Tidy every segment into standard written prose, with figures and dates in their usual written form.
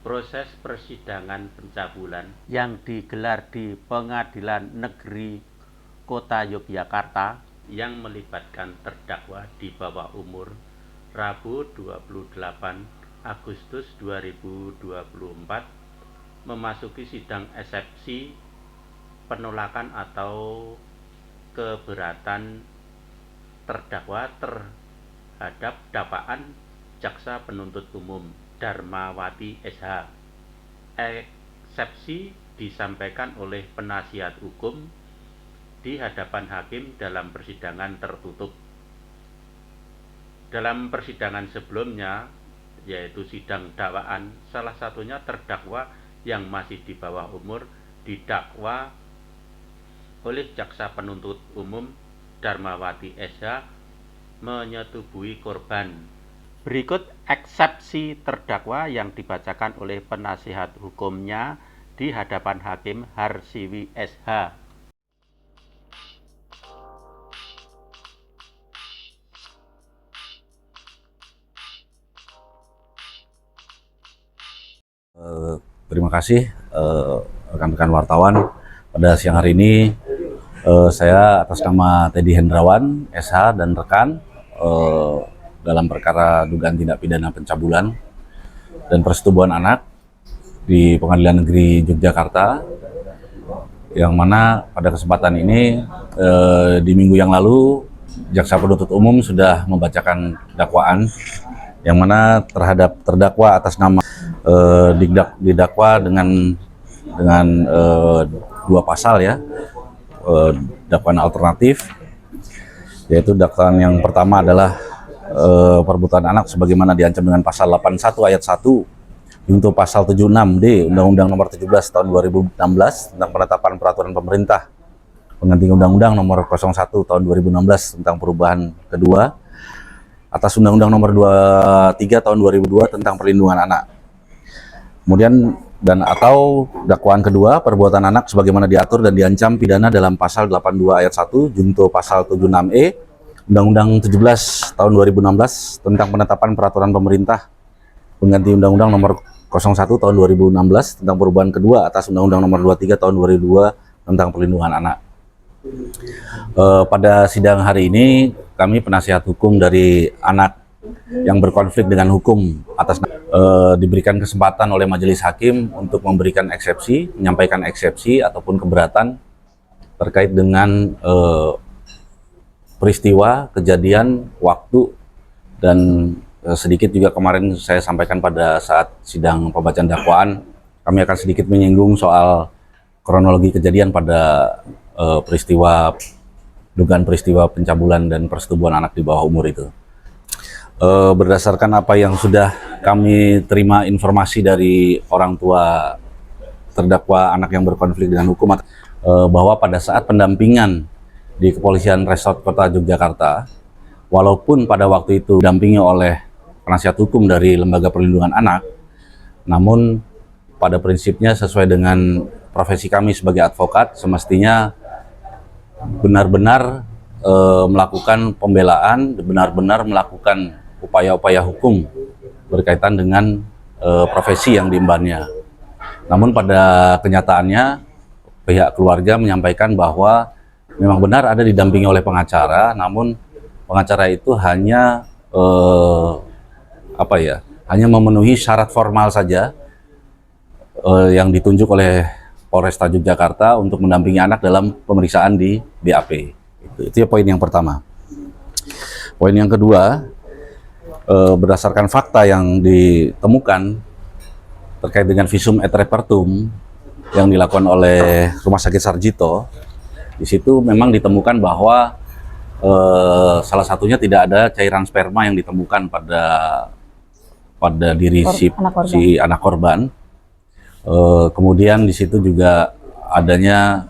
Proses persidangan pencabulan yang digelar di Pengadilan Negeri Kota Yogyakarta yang melibatkan terdakwa di bawah umur Rabu 28 Agustus 2024 memasuki sidang eksepsi penolakan atau keberatan terdakwa terhadap dakwaan Jaksa Penuntut Umum Darmawati SH. Eksepsi disampaikan oleh penasihat hukum di hadapan hakim dalam persidangan tertutup. Dalam persidangan sebelumnya, yaitu sidang dakwaan, salah satunya terdakwa yang masih di bawah umur didakwa oleh Jaksa Penuntut Umum Darmawati SH menyetubuhi korban. Berikut eksepsi terdakwa yang dibacakan oleh penasihat hukumnya di hadapan Hakim Harsiwi SH. Terima kasih rekan-rekan wartawan. Pada siang hari ini saya atas nama Teddy Hendrawan SH dan rekan dalam perkara dugaan tindak pidana pencabulan dan persetubuhan anak di Pengadilan Negeri Yogyakarta, yang mana pada kesempatan ini di minggu yang lalu Jaksa Penuntut Umum sudah membacakan dakwaan yang mana terhadap terdakwa atas nama didakwa dengan dua pasal ya, dakwaan alternatif, yaitu dakwaan yang pertama adalah perbuatan anak sebagaimana diancam dengan pasal 81 ayat 1 junto pasal 76D Undang-Undang Nomor 17 Tahun 2016 tentang penetapan peraturan pemerintah pengganti Undang-Undang Nomor 01 Tahun 2016 tentang perubahan kedua atas Undang-Undang Nomor 23 Tahun 2002 tentang perlindungan anak. Kemudian atau dakwaan kedua, perbuatan anak sebagaimana diatur dan diancam pidana dalam pasal 82 ayat 1 junto pasal 76E Undang-Undang 17 tahun 2016 tentang penetapan peraturan pemerintah pengganti Undang-Undang Nomor 01 tahun 2016 tentang perubahan kedua atas Undang-Undang Nomor 23 tahun 2002 tentang perlindungan anak. Pada sidang hari ini kami penasihat hukum dari anak yang berkonflik dengan hukum atas diberikan kesempatan oleh majelis hakim untuk memberikan eksepsi, menyampaikan eksepsi ataupun keberatan terkait dengan peristiwa, kejadian, waktu, dan sedikit juga kemarin saya sampaikan pada saat sidang pembacaan dakwaan, kami akan sedikit menyinggung soal kronologi kejadian pada dugaan peristiwa pencabulan dan persetubuhan anak di bawah umur itu. Berdasarkan apa yang sudah kami terima informasi dari orang tua terdakwa anak yang berkonflik dengan hukum, bahwa pada saat pendampingan di Kepolisian Resort Kota Yogyakarta, walaupun pada waktu itu didampingi oleh penasihat hukum dari Lembaga Perlindungan Anak, namun pada prinsipnya sesuai dengan profesi kami sebagai advokat, semestinya benar-benar melakukan pembelaan, benar-benar melakukan upaya-upaya hukum berkaitan dengan profesi yang diembannya. Namun pada kenyataannya pihak keluarga menyampaikan bahwa memang benar ada didampingi oleh pengacara, namun pengacara itu hanya hanya memenuhi syarat formal saja yang ditunjuk oleh Polresta Yogyakarta untuk mendampingi anak dalam pemeriksaan di BAP. Itu ya poin yang pertama. Poin yang kedua, berdasarkan fakta yang ditemukan terkait dengan visum et repertum yang dilakukan oleh Rumah Sakit Sarjito, di situ memang ditemukan bahwa salah satunya tidak ada cairan sperma yang ditemukan pada diri si anak korban. Kemudian di situ juga adanya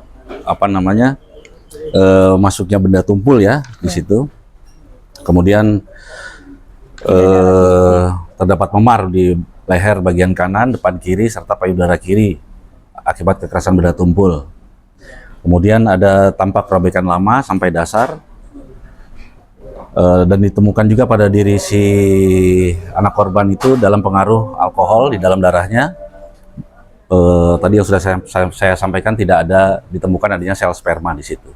masuknya benda tumpul ya di situ. Kemudian terdapat memar di leher bagian kanan, depan kiri serta payudara kiri akibat kekerasan benda tumpul. Kemudian ada tampak robekan lama sampai dasar, dan ditemukan juga pada diri si anak korban itu dalam pengaruh alkohol di dalam darahnya, tadi yang sudah saya sampaikan, tidak ada ditemukan adanya sel sperma di situ.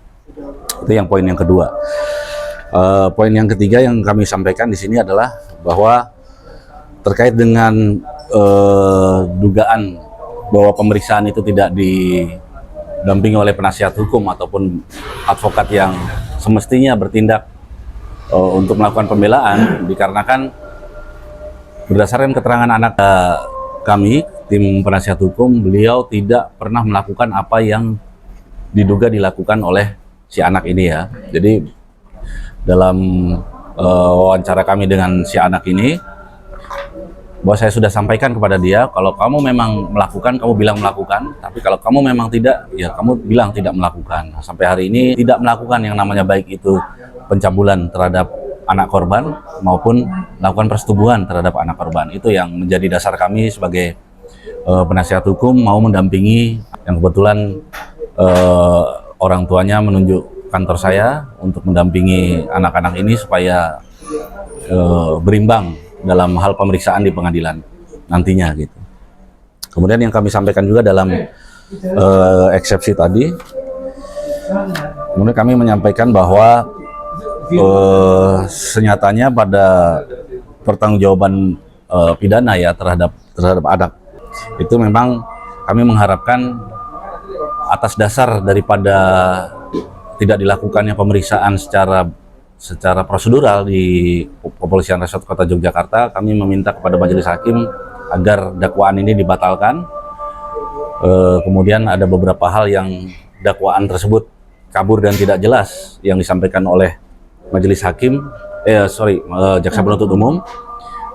Itu yang poin yang kedua. Poin yang ketiga yang kami sampaikan di sini adalah bahwa terkait dengan dugaan bahwa pemeriksaan itu tidak didampingi oleh penasihat hukum ataupun advokat yang semestinya bertindak untuk melakukan pembelaan, dikarenakan berdasarkan keterangan anak kami, tim penasihat hukum, beliau tidak pernah melakukan apa yang diduga dilakukan oleh si anak ini ya. Jadi dalam wawancara kami dengan si anak ini, bahwa saya sudah sampaikan kepada dia, kalau kamu memang melakukan, kamu bilang melakukan, tapi kalau kamu memang tidak, ya kamu bilang tidak melakukan. Nah, sampai hari ini tidak melakukan yang namanya baik itu pencabulan terhadap anak korban maupun melakukan persetubuhan terhadap anak korban. Itu yang menjadi dasar kami sebagai penasihat hukum mau mendampingi, yang kebetulan orang tuanya menunjuk kantor saya untuk mendampingi anak-anak ini supaya berimbang dalam hal pemeriksaan di pengadilan nantinya gitu. Kemudian yang kami sampaikan juga dalam eksepsi tadi, kemudian kami menyampaikan bahwa senyatanya pada pertanggungjawaban pidana ya terhadap anak itu, memang kami mengharapkan atas dasar daripada tidak dilakukannya pemeriksaan secara prosedural di Kepolisian Resort Kota Yogyakarta, kami meminta kepada majelis hakim agar dakwaan ini dibatalkan. Kemudian ada beberapa hal yang dakwaan tersebut kabur dan tidak jelas yang disampaikan oleh majelis hakim, jaksa penuntut umum,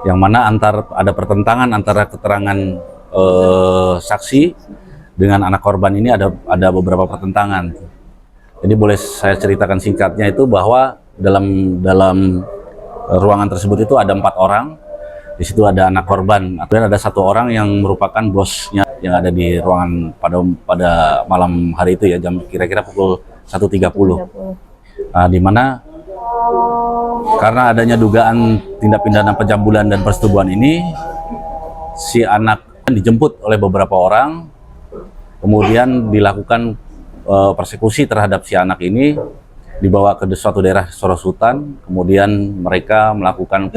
yang mana ada pertentangan antara keterangan saksi dengan anak korban ini, ada beberapa pertentangan. Jadi boleh saya ceritakan singkatnya itu bahwa dalam ruangan tersebut itu ada 4 orang. Di situ ada anak korban, dan ada 1 orang yang merupakan bosnya yang ada di ruangan pada malam hari itu ya, jam kira-kira pukul 1.30. Nah, di mana karena adanya dugaan tindak pidana pencabulan dan persetubuhan ini, si anak dijemput oleh beberapa orang, kemudian dilakukan persekusi terhadap si anak ini, dibawa ke suatu daerah Sorosutan, kemudian mereka melakukan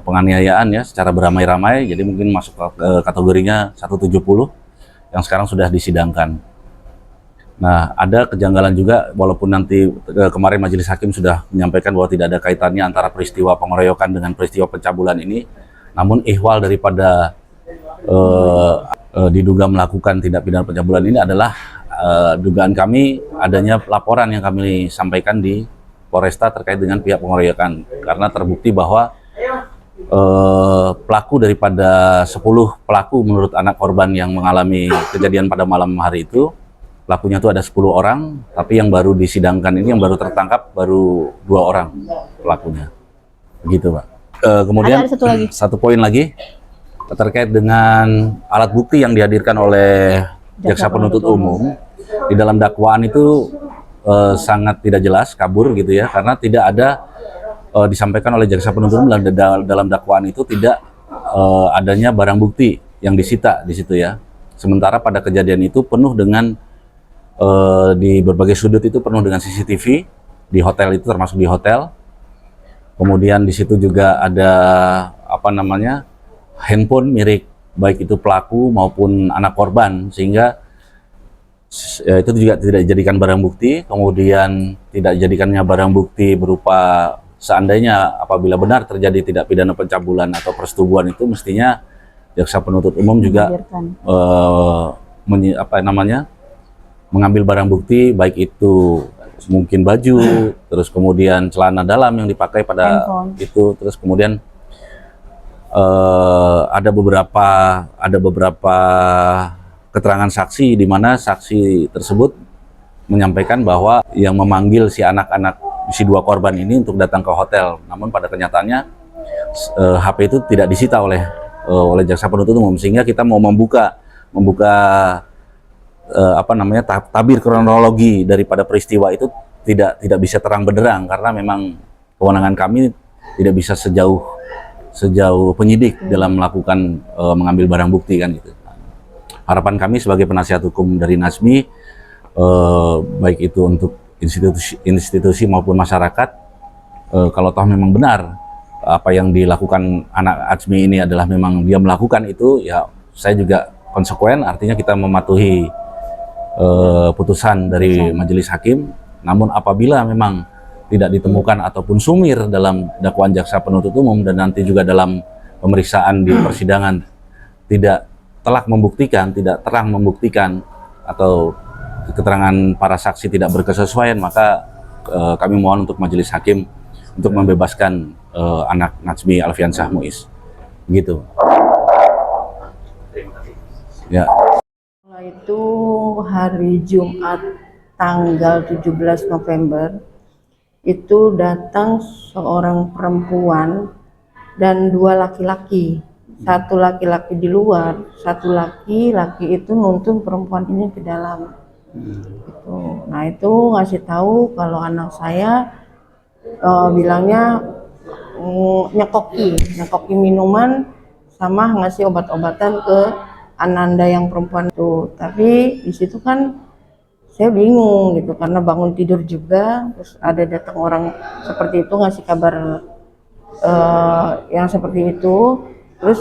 penganiayaan ya secara beramai-ramai. Jadi mungkin masuk ke kategorinya 170 yang sekarang sudah disidangkan. Nah, ada kejanggalan juga, walaupun nanti kemarin majelis hakim sudah menyampaikan bahwa tidak ada kaitannya antara peristiwa pengeroyokan dengan peristiwa pencabulan ini, namun ihwal daripada diduga melakukan tindak pidana pencabulan ini adalah dugaan kami adanya laporan yang kami sampaikan di Polresta terkait dengan pihak pengeroyokan, karena terbukti bahwa pelaku daripada 10 pelaku menurut anak korban yang mengalami kejadian pada malam hari itu, pelakunya itu ada 10 orang, tapi yang baru disidangkan ini, yang baru tertangkap baru 2 orang pelakunya. Begitu, Pak. Kemudian ada satu poin lagi terkait dengan alat bukti yang dihadirkan oleh jaksa penuntut umum. Di dalam dakwaan itu sangat tidak jelas, kabur gitu ya, karena tidak ada disampaikan oleh jaksa penuntut umum dalam dakwaan itu tidak adanya barang bukti yang disita di situ ya. Sementara pada kejadian itu penuh dengan di berbagai sudut itu penuh dengan CCTV di hotel itu, termasuk di hotel. Kemudian di situ juga ada handphone milik baik itu pelaku maupun anak korban, sehingga ya, itu juga tidak dijadikan barang bukti. Kemudian tidak dijadikannya barang bukti berupa seandainya apabila benar terjadi tindak pidana pencabulan atau persetubuhan, itu mestinya jaksa penuntut umum juga mengambil barang bukti, baik itu mungkin baju, terus kemudian celana dalam yang dipakai pada handphone itu, terus kemudian ada beberapa keterangan saksi di mana saksi tersebut menyampaikan bahwa yang memanggil si si 2 korban ini untuk datang ke hotel, namun pada kenyataannya HP itu tidak disita oleh jaksa penuntut umum, sehingga kita mau membuka tabir kronologi daripada peristiwa itu tidak bisa terang benderang, karena memang kewenangan kami tidak bisa sejauh penyidik dalam melakukan mengambil barang bukti kan gitu. harapan kami sebagai penasihat hukum dari Nazmi, baik itu untuk institusi maupun masyarakat, kalau toh memang benar apa yang dilakukan anak Azmi ini adalah memang dia melakukan itu, ya saya juga konsekuen, artinya kita mematuhi putusan dari majelis hakim. Namun apabila memang tidak ditemukan ataupun sumir dalam dakwaan jaksa penuntut umum dan nanti juga dalam pemeriksaan di persidangan tidak telak membuktikan, tidak terang membuktikan, atau keterangan para saksi tidak berkesesuaian, maka kami mohon untuk majelis hakim untuk membebaskan anak Nazmi Alfiansyah Muiz. Begitu. Ya. Setelah itu hari Jumat tanggal 17 November itu datang seorang perempuan dan 2 laki-laki. Satu laki-laki di luar, satu laki-laki itu nuntun perempuan ini ke dalam. Gitu. Nah itu ngasih tahu kalau anak saya bilangnya nyekoki minuman sama ngasih obat-obatan ke Ananda yang perempuan itu. Tapi di situ kan saya bingung gitu karena bangun tidur juga, terus ada datang orang seperti itu ngasih kabar yang seperti itu. Terus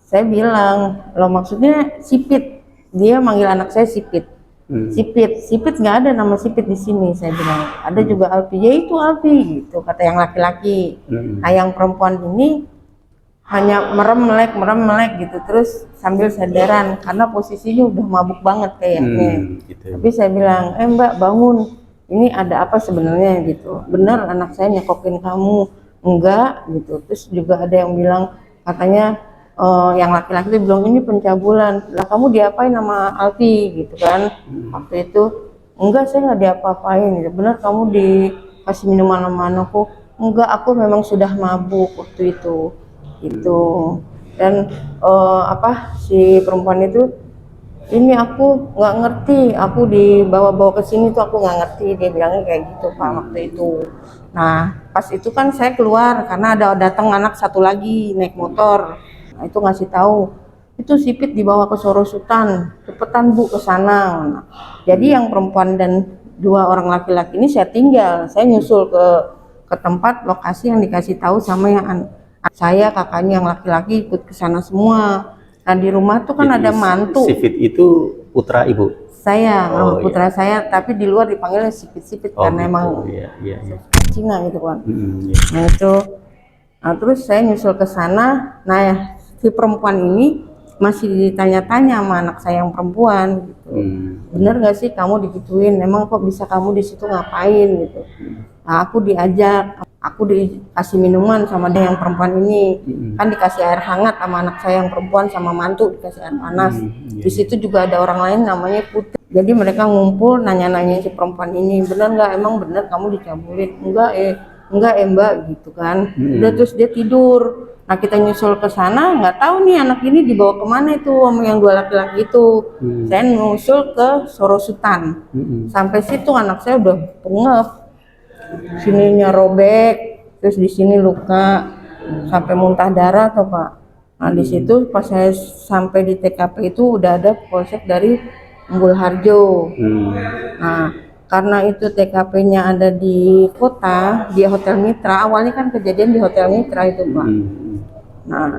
saya bilang, lo maksudnya Sipit, dia manggil anak saya Sipit. Sipit nggak ada nama Sipit di sini, saya bilang. Ada juga Alfi, ya itu Alfi gitu kata yang laki-laki. Nah yang perempuan ini hanya merem melek gitu, terus sambil sadaran karena posisinya udah mabuk banget kayaknya. Gitu. Tapi saya bilang, Mbak bangun, ini ada apa sebenarnya gitu. Bener anak saya nyekokin kamu? Enggak gitu. Terus juga ada yang bilang katanya yang laki-laki itu bilang ini pencabulan. Lah kamu diapain sama Alfi gitu kan? Waktu itu enggak, saya nggak diapa-apain gitu. Bener kamu dikasih minuman sama anakku? Enggak, aku memang sudah mabuk waktu itu gitu. Dan si perempuan itu, ini aku nggak ngerti, aku dibawa-bawa ke sini tuh aku nggak ngerti, dia bilangnya kayak gitu Pak waktu itu. Nah pas itu kan saya keluar karena ada datang anak satu lagi naik motor. Nah itu ngasih tahu itu Sipit dibawa ke Sorosutan, cepetan Bu ke sana. Nah, jadi yang perempuan dan 2 orang laki-laki ini saya tinggal, saya nyusul ke tempat lokasi yang dikasih tahu sama yang saya, kakaknya yang laki-laki ikut ke sana semua. Nah di rumah tuh kan ada mantu. Sipit itu putra ibu? Saya, putra saya, tapi di luar dipanggilnya Sipit-Sipit karena gitu. emang Cina gitu kan. Nah itu, terus saya nyusul ke sana. Nah si perempuan ini masih ditanya-tanya sama anak saya yang perempuan gitu. Bener gak sih kamu digituin? Emang kok bisa kamu di situ ngapain gitu? Nah aku diajak, aku dikasih minuman sama dia yang perempuan ini. Kan dikasih air hangat sama anak saya yang perempuan, sama mantu dikasih air panas. Di situ juga ada orang lain namanya Putri. Jadi mereka ngumpul nanya-nanya si perempuan ini, bener nggak, emang bener kamu dicabulin? Enggak Mbak gitu kan. Udah terus dia tidur. Nah kita nyusul ke sana, nggak tahu nih anak ini dibawa kemana itu sama yang 2 laki-laki itu. Saya nyusul ke Sorosutan. Sampai situ anak saya udah pengep, sininya robek, terus di sini luka sampai muntah darah tuh Pak. Nah di situ pas saya sampai di TKP itu udah ada polsek dari Umbul Harjo. Nah karena itu TKP-nya ada di kota, di Hotel Mitra. Awalnya kan kejadian di Hotel Mitra itu Pak. Nah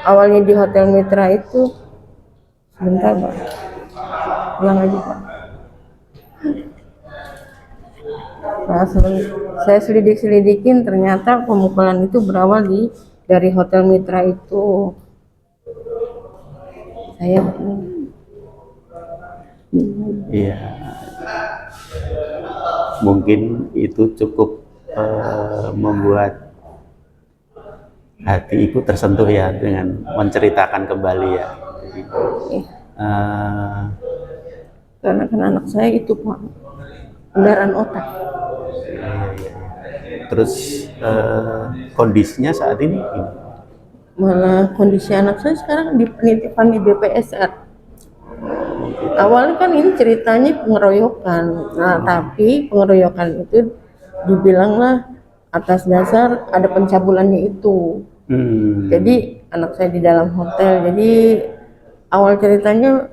awalnya di Hotel Mitra itu, sebentar Pak, ulang lagi Pak. Nah, saya selidikin ternyata pemukulan itu berawal dari Hotel Mitra itu. Saya iya, mungkin itu cukup membuat hati ibu tersentuh ya dengan menceritakan kembali ya. Jadi, karena kan anak saya itu Pak, pendarahan otak. Terus kondisinya saat ini Malah kondisi anak saya sekarang di penitipan di BPSR. Awalnya kan ini ceritanya pengeroyokan. Nah tapi pengeroyokan itu dibilanglah atas dasar ada pencabulannya itu. Jadi anak saya di dalam hotel, jadi awal ceritanya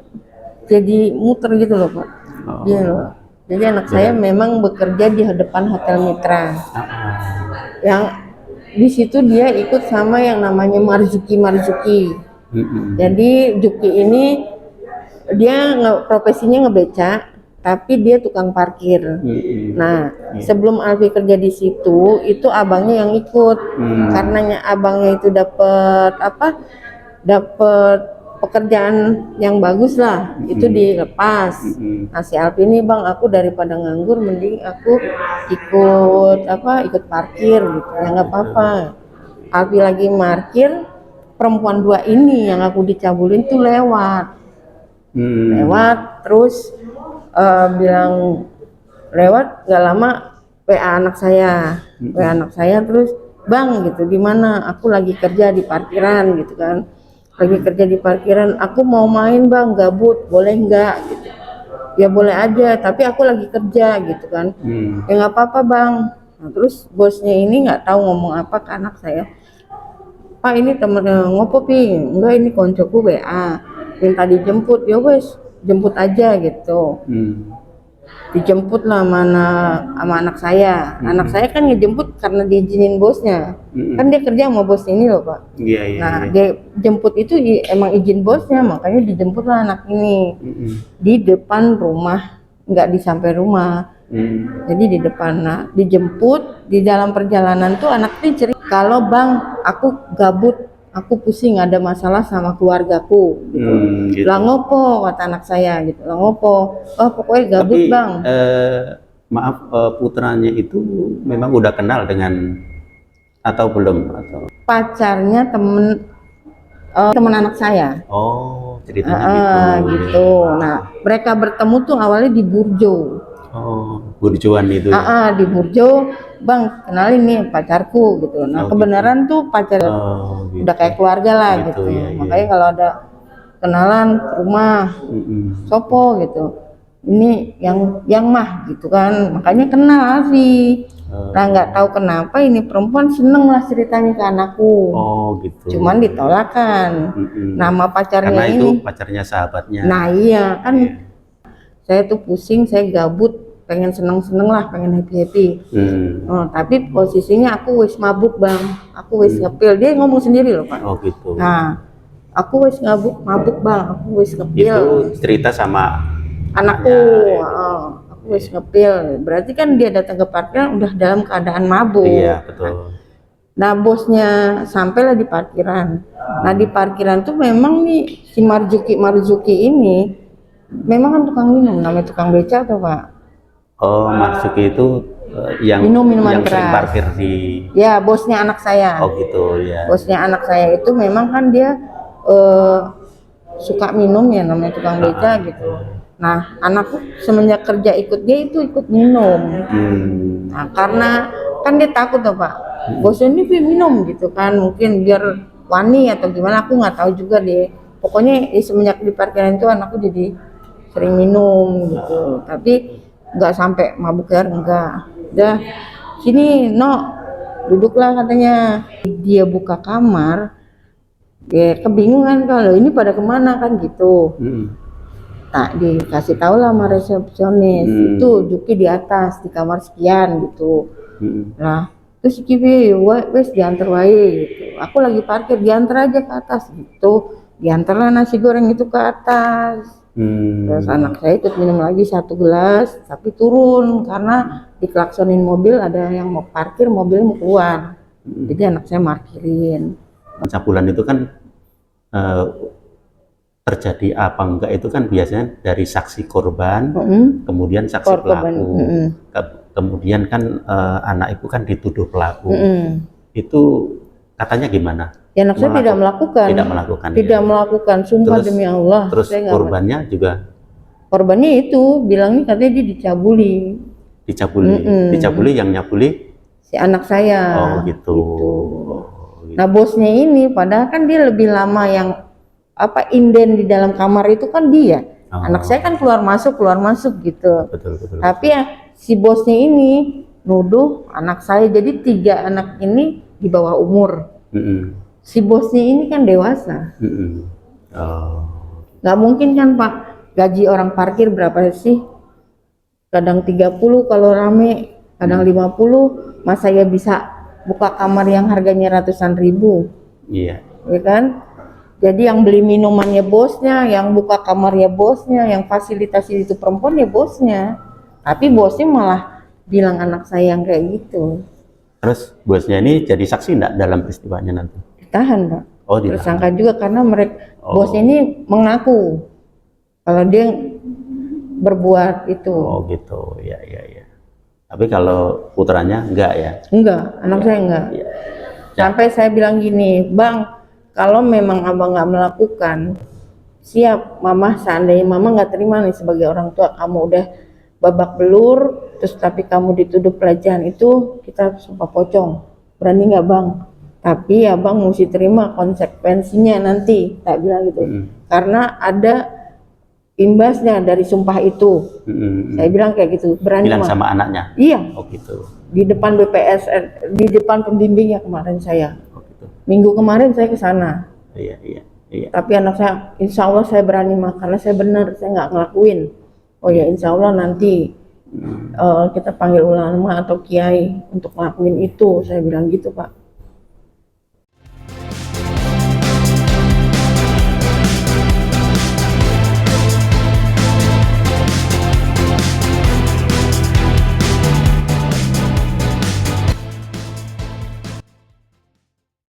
jadi muter gitu loh Pak. Oh. Iya loh. Jadi anak saya memang bekerja di depan Hotel Mitra. Yang di situ dia ikut sama yang namanya Marzuki. Jadi Juki ini dia profesinya ngebeca, tapi dia tukang parkir. Nah, sebelum Alfi kerja di situ, itu abangnya yang ikut. Karenanya abangnya itu dapat pekerjaan yang bagus lah, itu dilepas. Nah, si Alfi ini bang, aku daripada nganggur, mending aku ikut parkir gitu. Ya nggak apa-apa. Alfi lagi parkir, perempuan dua ini yang aku dicabulin tuh lewat, terus bilang lewat, nggak lama WA anak saya, terus bang gitu, di mana? Aku lagi kerja di parkiran gitu kan. Aku mau main bang, gabut, boleh nggak gitu. Ya boleh aja, tapi aku lagi kerja gitu kan. Ya nggak apa-apa bang. Nah, terus bosnya ini nggak tahu ngomong apa ke anak saya. Pak, ini temen ngopo pi? Enggak, ini koncoku WA minta dijemput. Ya wes, jemput aja gitu. Dijemput lah sama anak saya. Anak saya kan ngejemput karena diizinin bosnya. Kan dia kerja sama bos ini loh Pak. Nah, dia jemput itu emang izin bosnya, makanya dijemput lah anak ini. Di depan rumah, nggak di sampai rumah. Jadi di depan. Nah, dijemput, di dalam perjalanan tuh anak ini cerita, kalau bang, aku gabut, aku pusing, ada masalah sama keluargaku gitu. Gitu. Lah ngopo, kata anak saya gitu. Lah ngopo? Oh pokoknya gabut. Tapi, bang. Maaf, putranya itu memang udah kenal dengan atau belum? Atau pacarnya temen anak saya. Oh, ceritanya gitu. Nah, mereka bertemu tuh awalnya di Burjo. Oh, burjuan itu. Di Burjo, bang, kenalin nih pacarku gitu. Nah, kebenaran tuh pacar gitu. udah kayak keluarga lah gitu. Ya, makanya kalau ada kenalan ke rumah, sopo gitu. Ini yang mah gitu kan. Makanya kenal sih. Nah, nggak tahu kenapa ini perempuan seneng lah ceritanya ke anakku. Oh gitu. Cuman ditolakan. Nama pacarnya karena ini. Itu pacarnya sahabatnya. Nah iya kan. Saya tuh pusing, saya gabut, pengen seneng-seneng lah, pengen happy-happy. Tapi posisinya aku wis mabuk bang, aku wis ngepil. Dia ngomong sendiri loh Pak. Oh gitu. Nah, aku wis mabuk bang, aku wis ngepil. Itu cerita sama anakku. Aku wis ngepil. Berarti kan dia datang ke parkiran udah dalam keadaan mabuk. Iya betul. Nah, bosnya sampailah di parkiran. Nah, di parkiran tuh memang nih si Marzuki ini memang kan tukang minum, namanya tukang beca tuh Pak. Oh, Marzuki itu yang minuman yang sering keras. Parkir di. Ya, bosnya anak saya. Oh gitu ya. Bosnya anak saya itu memang kan dia suka minum ya, namanya tukang beca gitu. Nah, anakku semenjak kerja ikut dia itu ikut minum. Nah, karena kan dia takut tuh Pak. Bosnya ini minum gitu kan, mungkin biar wani atau gimana, aku nggak tahu juga deh. Pokoknya semenjak di parkiran itu anakku jadi sering minum gitu, tapi nggak sampai mabuk ya, enggak. Udah sini duduklah katanya. Dia buka kamar, ya kebingungan kalau ini pada kemana kan gitu. Tak dikasih tahu lah sama resepsionis, itu Juki di atas di kamar sekian gitu. Nah terus Kiwi wes diantar wae gitu. Aku lagi parkir, diantar aja ke atas gitu. Diantarlah nasi goreng itu ke atas. Terus anak saya ikut minum lagi 1 gelas, tapi turun karena diklaksonin mobil, ada yang mau parkir, mobil mau keluar. Jadi anak saya parkirin. Pencabulan itu kan terjadi apa enggak itu kan biasanya dari saksi korban, kemudian saksi pelaku, kemudian kan anak ibu kan dituduh pelaku. Itu katanya gimana? Ya anak saya tidak melakukan, sumpah terus, demi Allah. Terus korbannya juga? Korbannya itu bilangnya katanya dia dicabuli. Dicabuli yang nyabuli? Si anak saya. Oh gitu. Nah bosnya ini padahal kan dia lebih lama yang inden di dalam kamar itu kan dia. Anak saya kan keluar masuk gitu. Betul. Tapi ya si bosnya ini nuduh anak saya, jadi 3 anak ini di bawah umur. Si bosnya ini kan dewasa. Nggak mungkin kan Pak, gaji orang parkir berapa sih? Kadang 30 kalau rame, kadang 50, masa ya bisa buka kamar yang harganya ratusan ribu, Iya. ya kan? Jadi yang beli minumannya bosnya, yang buka kamarnya bosnya, yang fasilitasi itu perempuan ya bosnya. Tapi bosnya malah bilang anak saya yang kayak gitu. Terus bosnya ini jadi saksi enggak dalam peristiwanya nanti? Ditahan Pak. Oh, ditahan. Tersangka juga karena mereka Oh. bosnya ini mengaku kalau dia berbuat itu. Oh gitu, ya ya ya. Tapi kalau putranya enggak ya? Enggak, anak saya enggak. Ya. Sampai saya bilang gini, Bang, kalau memang abang nggak melakukan, siap, mama seandainya mama nggak terima nih sebagai orang tua, kamu udah babak belur, terus tapi kamu dituduh pelecehan itu, kita sumpah pocong. Berani nggak Bang? Tapi ya Bang mesti terima konsekuensinya nanti, tak bilang gitu. Karena ada imbasnya dari sumpah itu. Saya bilang kayak gitu, berani Bilang Mak? sama anaknya? Iya, Oh gitu. di depan BPS, di depan pembimbingnya kemarin saya. Oh gitu. Minggu kemarin saya ke sana. Iya iya iya. Tapi anak saya, insya Allah saya berani Mak, karena saya benar, saya nggak ngelakuin. Oh ya insya Allah nanti kita panggil ulama atau kiai untuk ngelakuin itu, saya bilang gitu Pak.